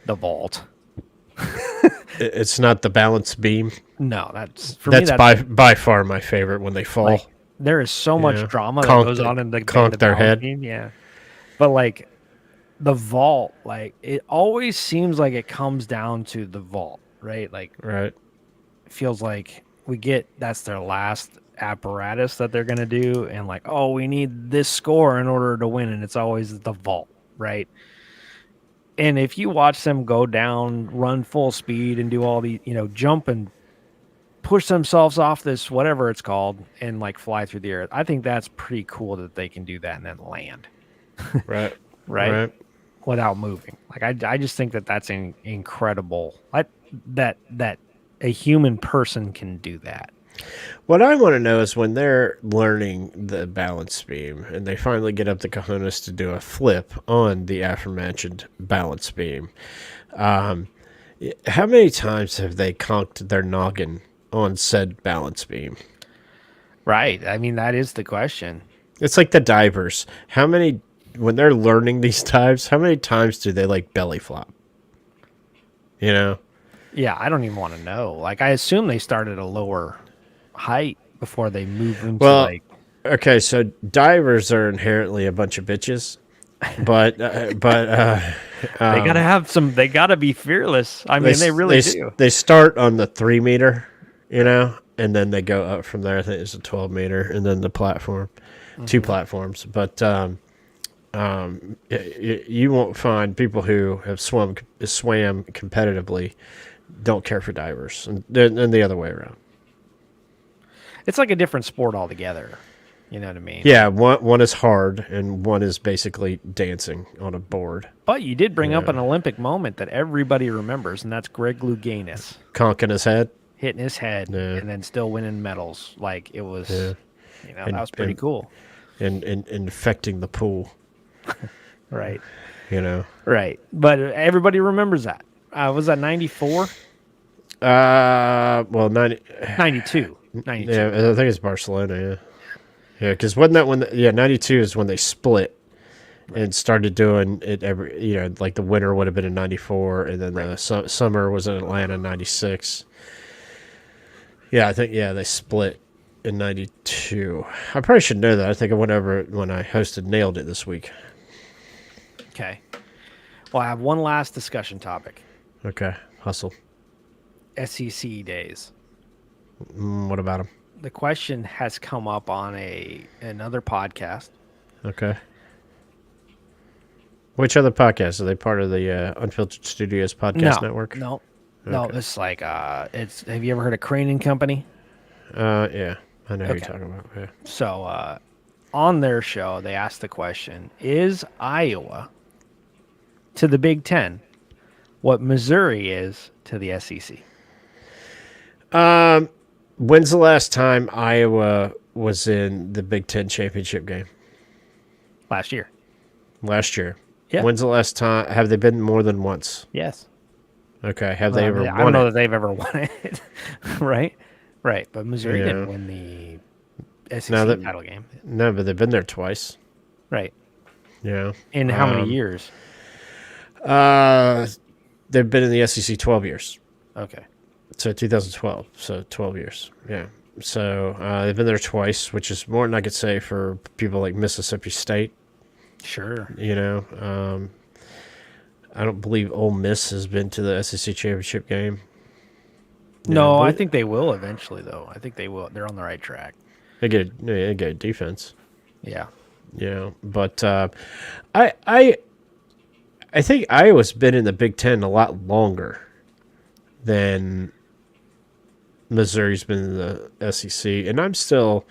The vault. It's not the balance beam. No, that's for me. That's That's by far my favorite when they fall. like there is so much Yeah. drama that Conk goes on in the conk their balance head. beam. Yeah, but like the vault, like it always seems like it comes down to the vault, right? Like Right. it feels like that's their last apparatus that they're gonna do, and like, oh, we need this score in order to win, and it's always the vault, right? And if you watch them go down, run full speed, and do all the jump and push themselves off this whatever it's called and like fly through the air, I think that's pretty cool that they can do that and then land, Right. right? Right. Without moving. Like I just think that that's incredible. That a human person can do that. What I want to know is when they're learning the balance beam and they finally get up the cojones to do a flip on the aforementioned balance beam. How many times have they conked their noggin on said balance beam? Right. I mean, that is the question. It's like the divers. How many, when they're learning these dives, how many times do they like belly flop? You know? Yeah, I don't even want to know. Like I assume they start at a lower height before they move into Well, like okay, so divers are inherently a bunch of bitches, but they gotta have some. They gotta be fearless. I mean, they really do. they start on the 3 meter, you know, and then they go up from there. I think it's a 12 meter, and then the platform, two platforms. But you won't find people who have swam competitively don't care for divers, and the other way around. It's like a different sport altogether. You know what I mean? Yeah, one is hard, and one is basically dancing on a board, But you did bring up Yeah. an Olympic moment that everybody remembers, and that's Greg Louganis conking his head. hitting his head Yeah. and then still winning medals. Like it was, Yeah. that was pretty cool. And infecting the pool, Right. you know. Right. But everybody remembers that. Was that 94? Well, 92. 92. yeah, I think it's Barcelona, yeah. Yeah, because wasn't that when, 92 is when they split and started doing it every, like the winter would have been in 94, and then the summer was in Atlanta in 96. Yeah, I think they split in '92. I probably should know that. I think I went over it when I hosted Nailed It this week. Okay. Well, I have one last discussion topic. Okay, hustle. SEC days. What about them? The question has come up on another podcast. Okay. Which other podcasts are they part of the Unfiltered Studios podcast network? No. Okay. It's like it's. Have you ever heard of Crane and Company? Yeah, I know who you're Okay. talking about. Yeah. So on their show, they asked the question: is Iowa to the Big Ten what Missouri is to the SEC? When's the last time Iowa was in the Big Ten championship game? Last year. Last year. Yeah. When's the last time? Have they been more than once? Yes. Okay. Have they ever I won don't know it? that they've ever won it. Right? Right. But Missouri Yeah. didn't win the SEC Now that- title game. No, but they've been there twice. Right. Yeah. In how many years? They've been in the SEC 12 years. Okay. So 2012. So 12 years. Yeah. So they've been there twice, which is more than I could say for people like Mississippi State. Sure. You know, I don't believe Ole Miss has been to the SEC championship game. No, but I think they will eventually, though. I think they will. They're on the right track. they get defense. Yeah. You know, but I think Iowa's been in the Big Ten a lot longer than Missouri's been in the SEC, and I'm still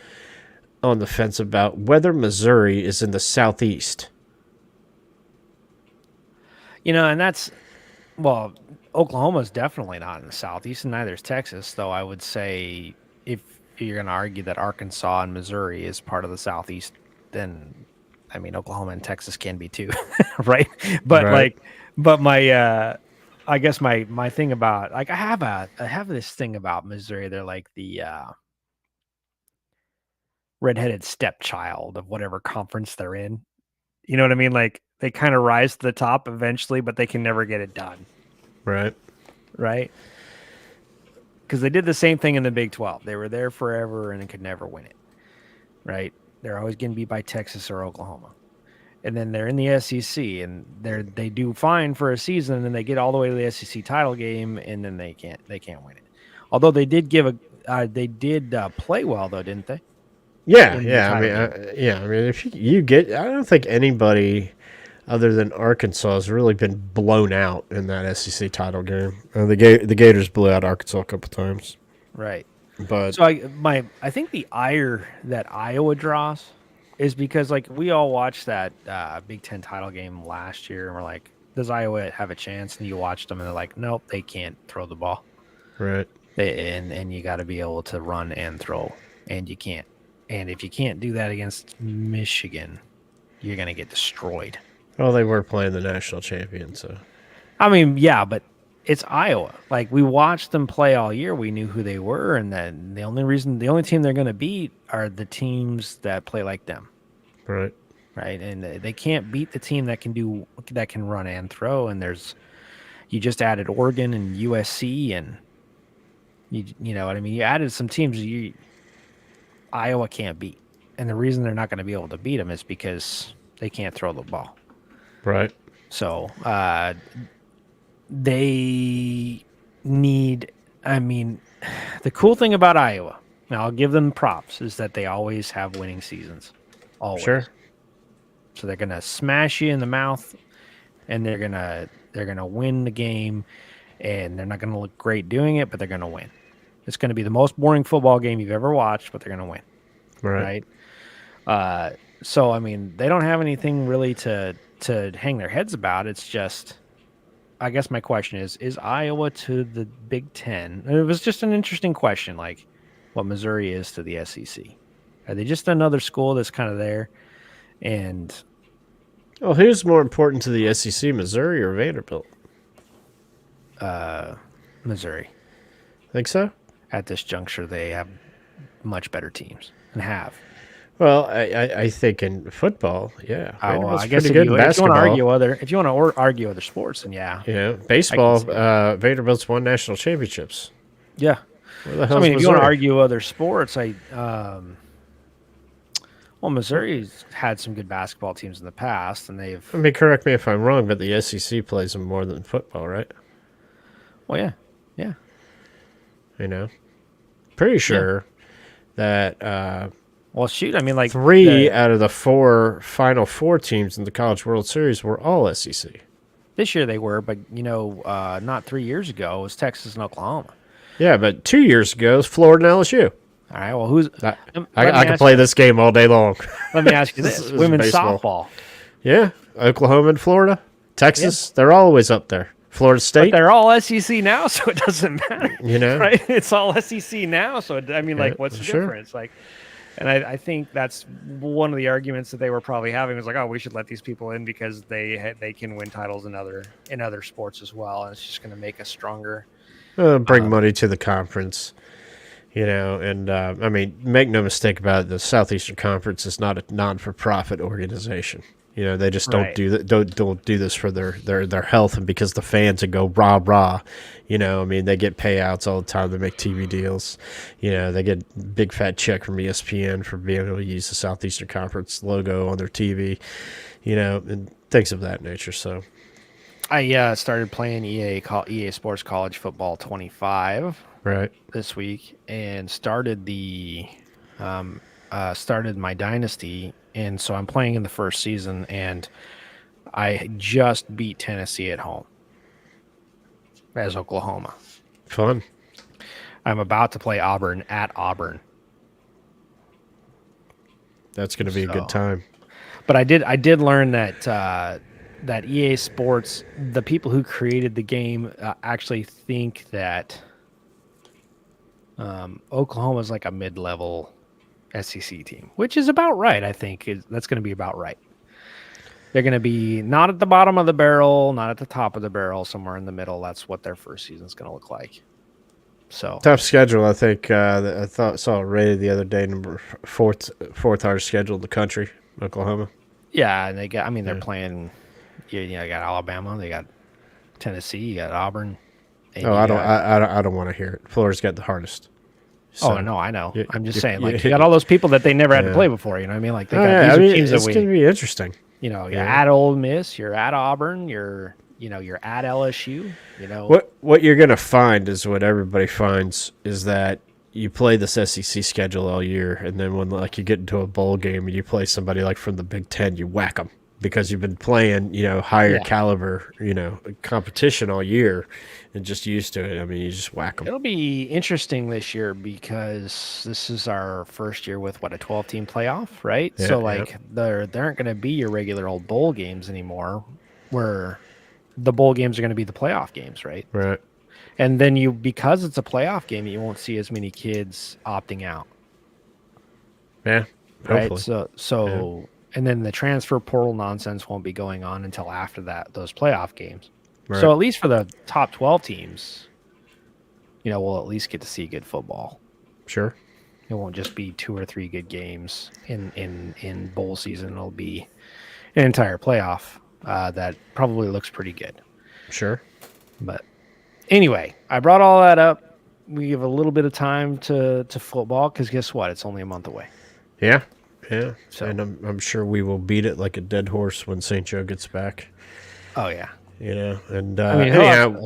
on the fence about whether Missouri is in the Southeast. You know, and that's, well, Oklahoma's definitely not in the Southeast, and neither is Texas, though I would say if you're going to argue that Arkansas and Missouri is part of the Southeast, then, I mean, Oklahoma and Texas can be too, right? But, Right. I guess my thing about, like, I have this thing about Missouri. They're like the redheaded stepchild of whatever conference they're in. You know what I mean? Like, they kind of rise to the top eventually, but they can never get it done. Right. Right? Because they did the same thing in the Big 12. They were there forever and could never win it. Right? They're always getting beat by Texas or Oklahoma. And then they're in the SEC and they do fine for a season, and then they get all the way to the SEC title game, and then they can't win it. Although they did play well, though, didn't they? Yeah, In the yeah. I title mean, I mean, if you get, I don't think anybody other than Arkansas has really been blown out in that SEC title game. The Gators blew out Arkansas a couple times, Right. but So I think the ire that Iowa draws is because, like, we all watched that Big Ten title game last year, and we're like, does Iowa have a chance? And you watched them, and they're like, nope, they can't throw the ball. right, And you got to be able to run and throw, and you can't. And if you can't do that against Michigan, you're gonna get destroyed. well, they were playing the national champion, so I mean, yeah, but it's Iowa. Like, we watched them play all year. We knew who they were, and then the only team they're gonna beat are the teams that play like them. right, Right, and they can't beat the team that can run and throw. And you just added Oregon and USC, and you know what I mean. You added some teams Iowa can't beat, and the reason they're not going to be able to beat them is because they can't throw the ball. right, So they need. I mean, the cool thing about Iowa, now I'll give them props, is that they always have winning seasons. Always. sure, So they're gonna smash you in the mouth, and they're gonna win the game, and they're not gonna look great doing it, but they're gonna win. It's gonna be the most boring football game you've ever watched, but they're gonna win, right. right? So I mean, they don't have anything really to hang their heads about. It's just, I guess my question is Iowa to the Big Ten? And it was just an interesting question, like what Missouri is to the SEC. Are they just another school that's kind of there? And Well, who's more important to the SEC, Missouri or Vanderbilt? Missouri, Think so? at this juncture, they have much better teams and have. Well, I think in football, yeah, Vanderbilt's I guess pretty good in if you want basketball. to argue other sports, then yeah, Yeah, baseball. see Vanderbilt's won national championships. yeah. Where the So I hell's mean, if you want to Missouri? argue other sports, well, Missouri's had some good basketball teams in the past, and I they've, mean, correct me if I'm wrong, but the SEC plays them more than football, right? well, yeah, yeah, You know, pretty yeah. sure that Well, shoot, I mean, like 3 out of the 4 Final Four teams in the College World Series were all SEC. this year they were, but not 3 years ago it was Texas and Oklahoma. Yeah, but 2 years ago, it was Florida and LSU. All right, well, who's? I, Let I me can ask play you. this game all day long. Let me ask you This this: is women's baseball. softball, Yeah, Oklahoma and Florida, Texas, they're always up there. Florida but State, they're all SEC now, so it doesn't matter, you know. right? It's all SEC now, so I mean, Yeah, like, what's the sure. difference? Like, and I think that's one of the arguments that they were probably having was like, oh, we should let these people in because they can win titles in other sports as well, and it's just going to make us stronger. Bring money to the conference, you know. And I mean, make no mistake about it, the Southeastern Conference is not a non-for-profit organization. You know, they just don't Right. do that. Don't do this for their health and because the fans would go rah rah. You know, I mean, they get payouts all the time. They make TV deals. You know, they get big fat check from ESPN for being able to use the Southeastern Conference logo on their TV. You know, and things of that nature. So I started playing EA Sports College Football 25 right, this week and started my dynasty, and so I'm playing in the first season, and I just beat Tennessee at home as Oklahoma. fun. I'm about to play Auburn at Auburn. That's going to be a good So- time. But I did learn that EA Sports, the people who created the game, actually think that Oklahoma is like a mid-level SEC team, which is about right. I think that's going to be about right. They're going to be not at the bottom of the barrel, not at the top of the barrel, somewhere in the middle. That's what their first season is going to look like. So Tough schedule. I think I saw it rated the other day, number fourth hardest schedule in the country, Oklahoma. yeah, and they're Yeah. playing. You got Alabama, they got Tennessee, you got Auburn. And Oh, you I don't. got- I don't want to hear it. Florida's got the hardest. Oh So, no, I know. you- I'm just you- saying, you- like you got all those people that they never had to Yeah. play before. You know what I mean? Like they Oh, got yeah, these I are mean, teams that it's going to be interesting. you're Yeah. at Ole Miss, you're at Auburn, you're at LSU. You know, What you're going to find is what everybody finds is that you play this SEC schedule all year, and then when like you get into a bowl game and you play somebody like from the Big Ten, you whack them because you've been playing higher Yeah. caliber competition all year and just used to it. I mean, you just whack them. it'll be interesting this year because this is our first year with a 12-team playoff, right? Yeah, So yeah. like there aren't going to be your regular old bowl games anymore, where the bowl games are going to be the playoff games, right? Right. And then because it's a playoff game, you won't see as many kids opting out, Yeah. right? Hopefully. So and then the transfer portal nonsense won't be going on until after those playoff games. Right. So at least for the top 12 teams, we'll at least get to see good football. Sure. It won't just be 2 or 3 good games in bowl season. It'll be an entire playoff that probably looks pretty good. Sure. But anyway, I brought all that up. We give a little bit of time to football because guess what? It's only a month away. Yeah. Yeah. So- And I'm sure we will beat it like a dead horse when St. Joe gets back. Oh yeah. And I mean,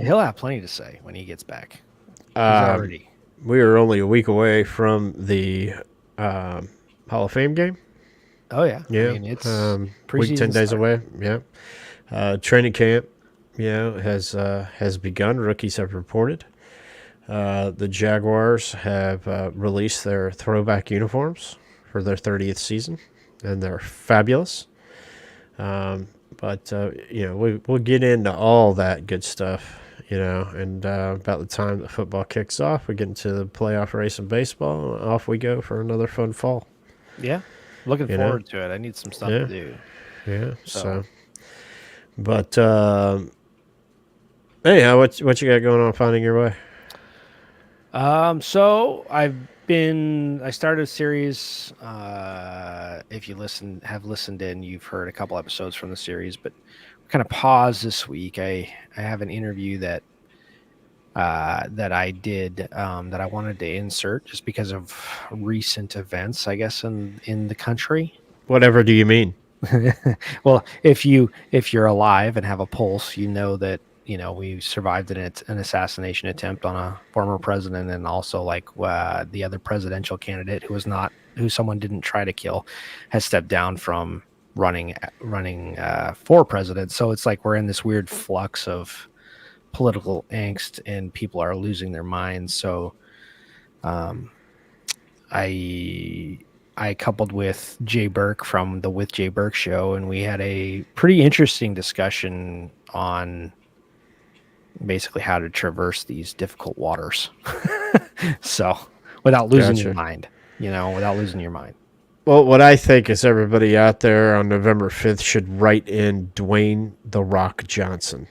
he'll have plenty to say when he gets back. He's already. we are only a week away from the Hall of Fame game. Oh yeah. Yeah, I mean, it's week 10 preseason days start. away. Yeah, training camp, has begun. Rookies have reported. The Jaguars have released their throwback uniforms for their 30th season, and they're fabulous. But we'll get into all that good stuff. And about the time that football kicks off, we get into the playoff race in baseball. And off we go for another fun fall. Yeah. Looking You know? forward to it. I need some stuff Yeah. to do. Yeah. So- So, but anyhow, what you got going on finding your way? So I started a series. If you have listened in, you've heard a couple episodes from the series, but kind of paused this week. I have an interview that that I did that I wanted to insert just because of recent events, I guess, in the country. Whatever do you mean? Well, if you're alive and have a pulse, you know that we survived an assassination attempt on a former president, and also like the other presidential candidate who someone didn't try to kill has stepped down from running for president. So it's like we're in this weird flux of political angst, and people are losing their minds. So um, I I coupled with Jay Burke from the With Jay Burke show, and we had a pretty interesting discussion on basically how to traverse these difficult waters. So without losing your Gotcha. mind, without losing your mind. Well, what I think is everybody out there on November 5th should write in Dwayne The Rock Johnson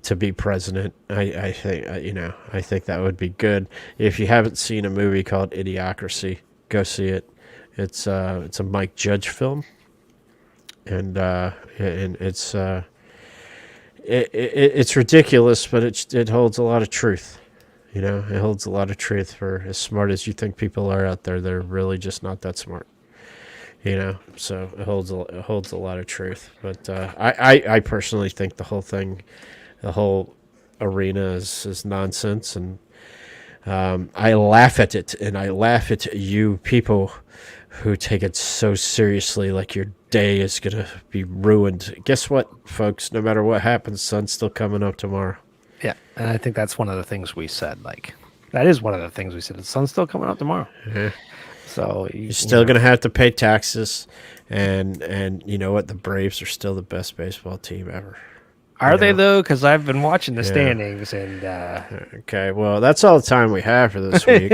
to be president. I think, I think that would be good. If you haven't seen a movie called Idiocracy, go see it. It's a Mike Judge film, and it's ridiculous, but it holds a lot of truth. It holds a lot of truth. For as smart as you think people are out there, they're really just not that smart. So it holds a lot of truth. But I personally think the whole arena is nonsense, and I laugh at it, and I laugh at you people who take it so seriously, like your day is gonna be ruined. Guess what, folks? No matter what happens, sun's still coming up tomorrow. Yeah, and I think that's one of the things we said. Like, that is one of the things we said. The sun's still coming up tomorrow. Yeah. So You're still gonna have to pay taxes, and you know what? The Braves are still the best baseball team ever. Are they know? though? Because I've been watching the Yeah. standings, and Okay, well, that's all the time we have for this week.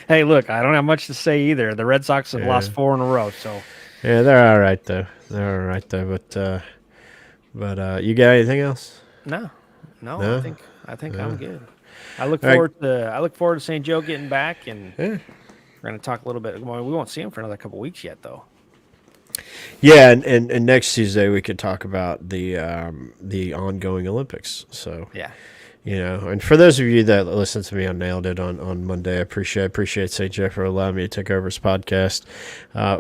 hey, look, I don't have much to say either. The Red Sox have lost 4 in a row, so Yeah, they're all right though. They're all right though. But you got anything else? no, No? I think I'm good. I look All right. forward to St. Joe getting back, and Yeah. we're gonna talk a little bit. Well, we won't see him for another couple weeks yet, though. Yeah, and next Tuesday we could talk about the ongoing Olympics. So Yeah, and for those of you that listened to me on Nailed It on Monday, I appreciate St. Jeff for allowing me to take over his podcast.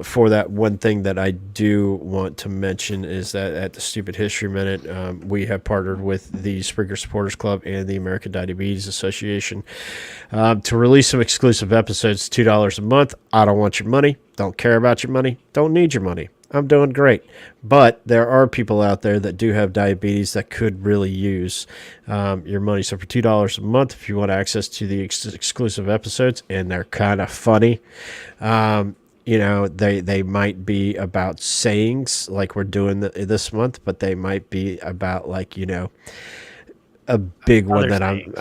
For that, one thing that I do want to mention is that at the Stupid History Minute, we have partnered with the Springer Supporters Club and the American Diabetes Association to release some exclusive episodes, $2 a month. I don't want your money. Don't care about your money. Don't need your money. I'm doing great. But there are people out there that do have diabetes that could really use your money. So for $2 a month, if you want access to the exclusive episodes, and they're kind of funny, they might be about sayings like we're doing this month, but they might be about a big one Other that sayings.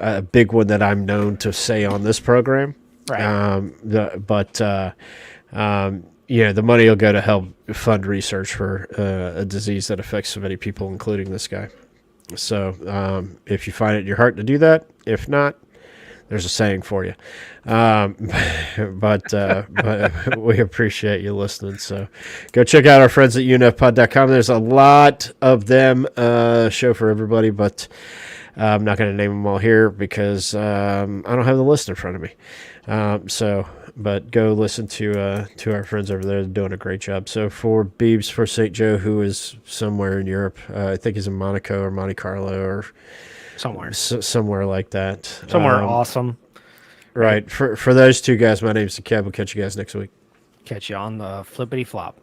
a big one that I'm known to say on this program. Right. The money will go to help fund research for a disease that affects so many people, including this guy. So if you find it in your heart to do that, if not, there's a saying for you. But we appreciate you listening. So go check out our friends at UNFPod.com. There's a lot of them, show for everybody, but I'm not going to name them all here because I don't have the list in front of me. But go listen to our friends over there. They're doing a great job. So for Beebs, for St. Joe, who is somewhere in Europe, I think he's in Monaco or Monte Carlo or Somewhere. somewhere like that. Somewhere awesome. Right. For those two guys, my name's the Kev. We'll catch you guys next week. Catch you on the flippity flop.